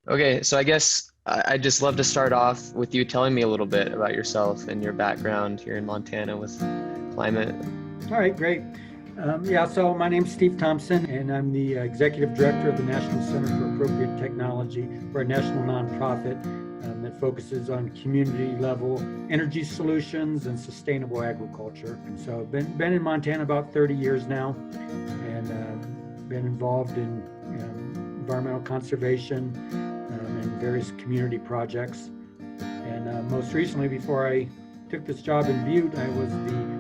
Okay, so I guess I'd just love to start off with you telling me a little bit about yourself and your background here in Montana with climate. All right, great. So my name's Steve Thompson, and I'm the Executive Director of the National Center for Appropriate Technology. We're a national nonprofit that focuses on community-level energy solutions and sustainable agriculture. And so I've been in Montana about 30 years now, and been involved in environmental conservation and various community projects. And most recently, before I took this job in Butte, I was the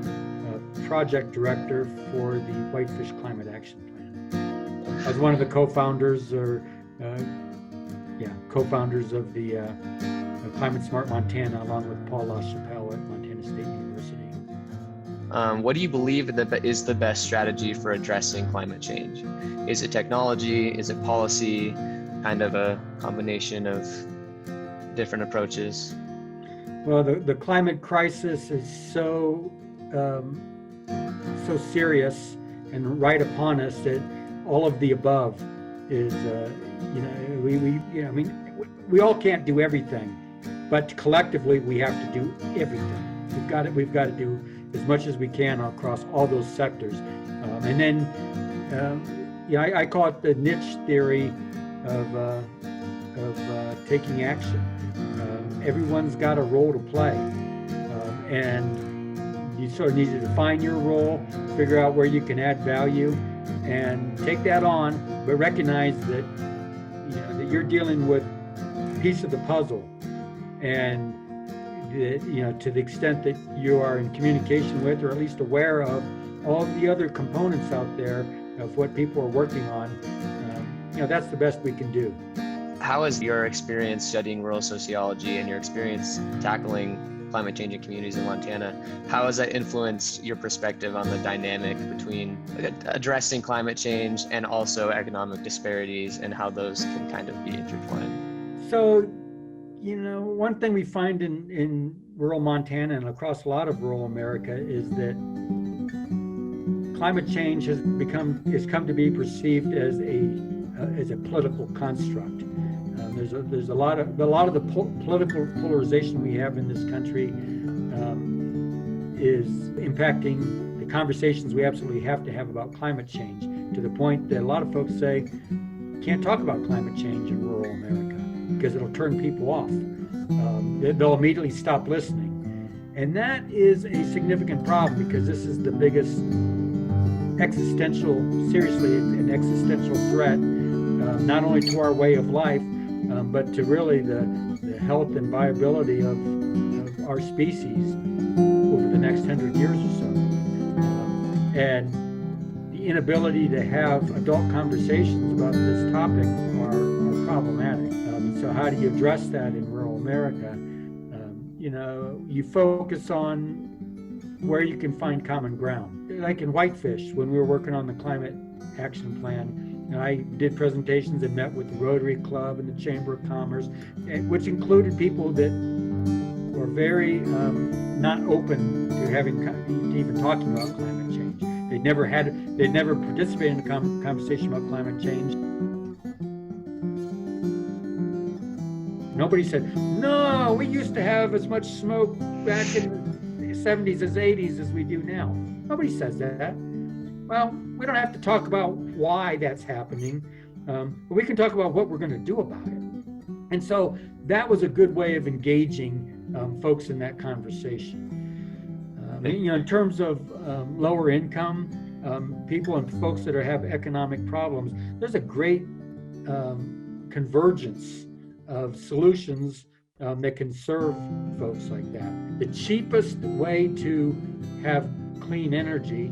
project director for the Whitefish Climate Action Plan. I was one of the co-founders of the Climate Smart Montana, along with Paul LaChapelle at Montana State University. What do you believe is the best strategy for addressing climate change? Is it technology? Is it policy? Kind of a combination of different approaches? Well, the climate crisis is so serious and right upon us that all of the above is, we all can't do everything, but collectively we have to do everything. We've got to do as much as we can across all those sectors. I call it the niche theory of taking action. Everyone's got a role to play, and you sort of need to define your role, figure out where you can add value, and take that on, but recognize that that you're dealing with a piece of the puzzle, and to the extent that you are in communication with, or at least aware of, all of the other components out there of what people are working on, that's the best we can do. How has your experience studying rural sociology and your experience tackling climate change in communities in Montana, how has that influenced your perspective on the dynamic between addressing climate change and also economic disparities, and how those can kind of be intertwined? So, one thing we find in rural Montana and across a lot of rural America is that climate change has come to be perceived as a political construct. There's a lot of the political polarization we have in this country is impacting the conversations we absolutely have to have about climate change, to the point that a lot of folks say can't talk about climate change in rural America because it'll turn people off. They'll immediately stop listening, and that is a significant problem, because this is the biggest an existential threat, not only to our way of life, but to really the health and viability of our species over the next 100 years or so. And the inability to have adult conversations about this topic are problematic. So how do you address that in rural America? You focus on where you can find common ground. Like in Whitefish, when we were working on the Climate Action Plan, I did presentations and met with the Rotary Club and the Chamber of Commerce, which included people that were very not open to even talking about climate change. They'd never participated in a conversation about climate change. Nobody said, no, we used to have as much smoke back in the 70s as 80s as we do now. Nobody says that. Well, we don't have to talk about why that's happening, but we can talk about what we're going to do about it. And so that was a good way of engaging folks in that conversation. In terms of lower income people and folks that have economic problems, there's a great convergence of solutions that can serve folks like that. The cheapest way to have clean energy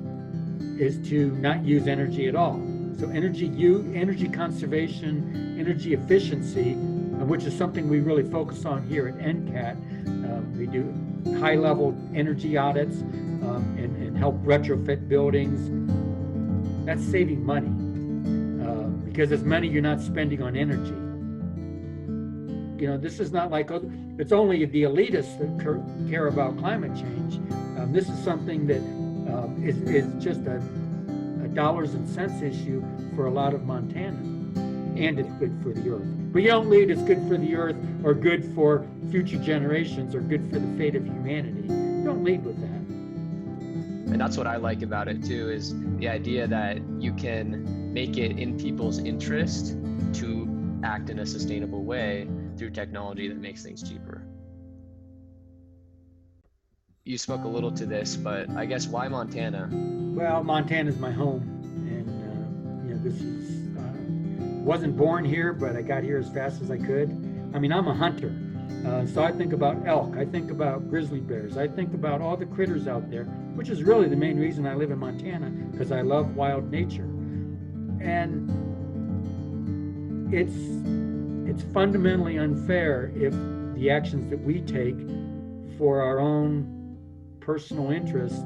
is to not use energy at all. So energy conservation, energy efficiency, which is something we really focus on here at NCAT. We do high-level energy audits and help retrofit buildings. That's saving money because it's money you're not spending on energy. This is not like it's only the elitists that care about climate change. This is something that is just a dollars and cents issue for a lot of Montanans. and it's good for the earth. But you don't lead it's good for the earth or good for future generations or good for the fate of humanity. You don't lead with that. And that's what I like about it too, is the idea that you can make it in people's interest to act in a sustainable way through technology that makes things cheaper. You spoke a little to this, but I guess why Montana? Well, Montana's my home, and this is wasn't born here, but I got here as fast as I could. I mean, I'm a hunter, so I think about elk, I think about grizzly bears, I think about all the critters out there, which is really the main reason I live in Montana, because I love wild nature. And it's fundamentally unfair if the actions that we take for our own personal interest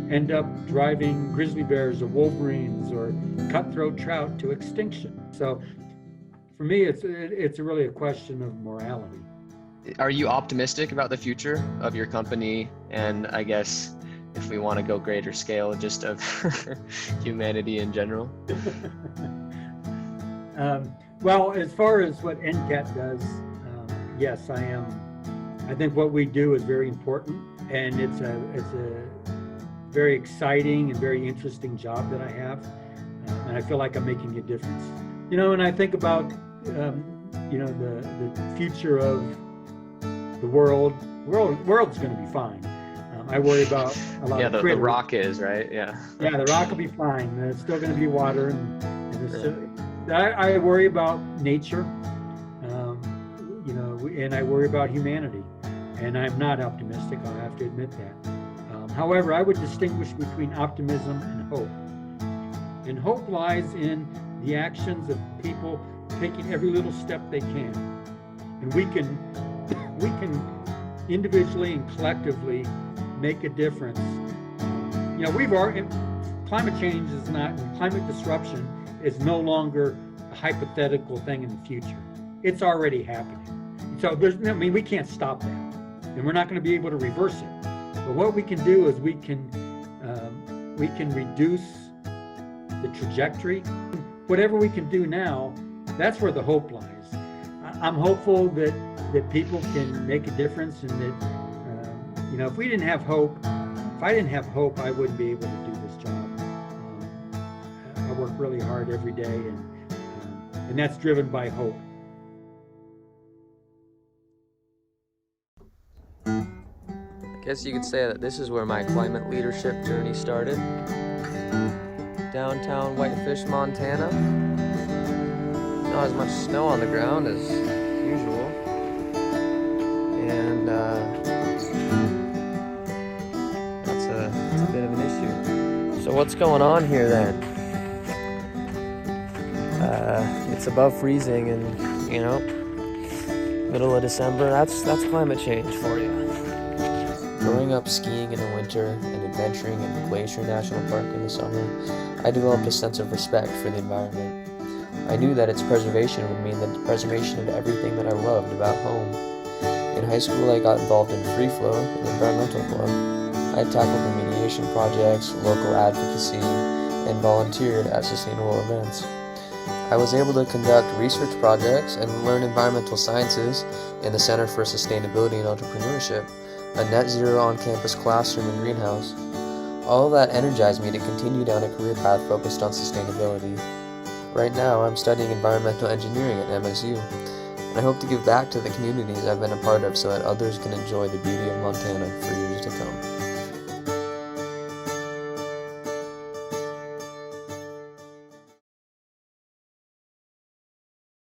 end up driving grizzly bears or wolverines or cutthroat trout to extinction. So for me, it's really a question of morality. Are you optimistic about the future of your company, and I guess if we want to go greater scale, just of humanity in general? Well, as far as what NCAT does, yes, I am. I think what we do is very important, and it's a very exciting and very interesting job that I have, and I feel like I'm making a difference. And I think about the future of the world's going to be fine. I worry about a lot of critters. The rock is, right? Yeah, the rock will be fine. There's still going to be water, and I worry about nature, and I worry about humanity, and I'm not optimistic, I'll have to admit that. However, I would distinguish between optimism and hope. And hope lies in the actions of people taking every little step they can. And we can individually and collectively make a difference. Climate change is not, climate disruption is no longer a hypothetical thing in the future. It's already happening. So we can't stop that, and we're not going to be able to reverse it. But what we can do is we can reduce the trajectory. Whatever we can do now, that's where the hope lies. I'm hopeful that people can make a difference, and that if I didn't have hope, I wouldn't be able to do this job. I work really hard every day, and that's driven by hope. I guess you could say that this is where my climate leadership journey started. Downtown Whitefish, Montana. Not as much snow on the ground as usual. And that's a bit of an issue. So what's going on here then? It's above freezing and, middle of December. That's climate change for you. Growing up skiing in the winter and adventuring in the Glacier National Park in the summer, I developed a sense of respect for the environment. I knew that its preservation would mean the preservation of everything that I loved about home. In high school, I got involved in Free Flow, an environmental club. I tackled remediation projects, local advocacy, and volunteered at sustainable events. I was able to conduct research projects and learn environmental sciences in the Center for Sustainability and Entrepreneurship, a net zero on-campus classroom and greenhouse. All of that energized me to continue down a career path focused on sustainability. Right now, I'm studying environmental engineering at MSU, and I hope to give back to the communities I've been a part of so that others can enjoy the beauty of Montana for years to come.